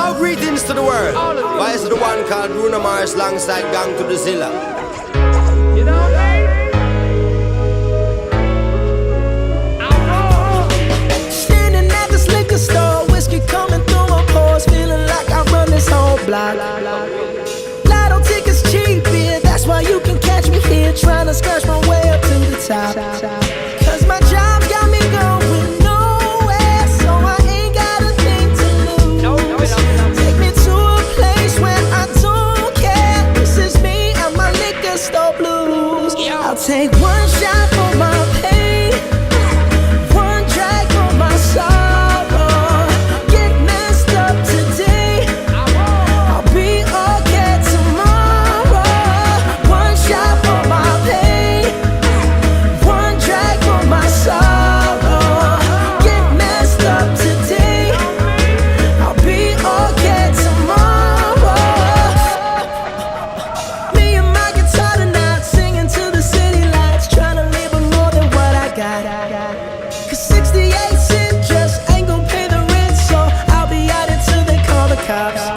Yo, greetings to the world. Why is the one called Bruno Mars alongside Gang to the Zilla? You know what I mean? Standing at this liquor store, whiskey coming through my pores, feeling like I run this whole block. Lotto tickets cheap, yeah, that's why you can catch me here, trying to scratch my way up to the top. Cause my job got me going nowhere, so I ain't got a thing to lose. Take me to a place where I don't care. This is me and my liquor store blues. I'll take one shot for my pain, one drag for my sorrow. Get messed up today, I'll be okay tomorrow. One shot for my pain, one drag for my sorrow. Get messed up today, I'll be okay tomorrow. Me and my guitar tonight, singing to the city lights, trying to live with more than what I got. Cause 68 cents just ain't gon' pay the rent, so I'll be out until they call the cops.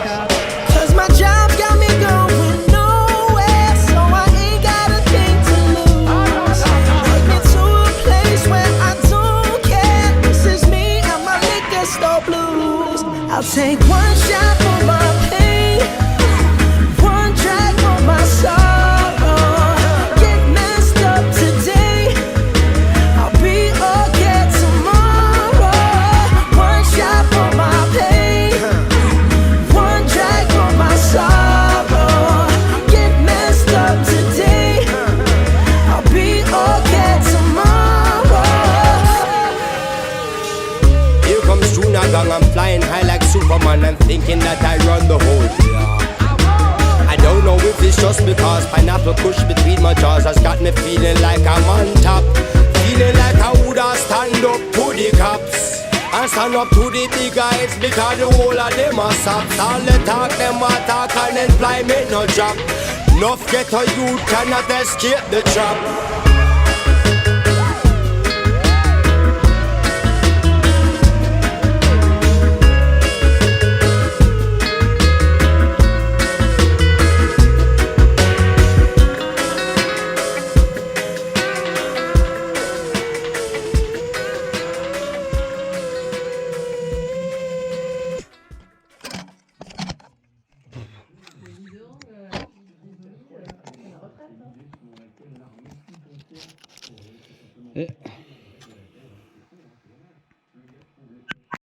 Cause my job got me going nowhere, so I ain't got a thing to lose. Take me to a place where I don't care. This is me and my liquor store blues. I'll take one shot for my pain, one drag for my sorrow. Get messed up today, I'll be okay tomorrow. One shot for my pain, one drag for my sorrow. Get messed up today, I'll be okay tomorrow. Here comes Junior Gang, I'm flying high like Superman. I'm thinking that I run the whole block. I don't know if it's just because pineapple kush between my jaws has got me feeling like I'm on top. Feeling like I woulda stand up to the cops and stand up to the big guys, because the whole of them are soft. All the talk, them a talk, and employment no job. Enough ghetto youth cannot escape the trap.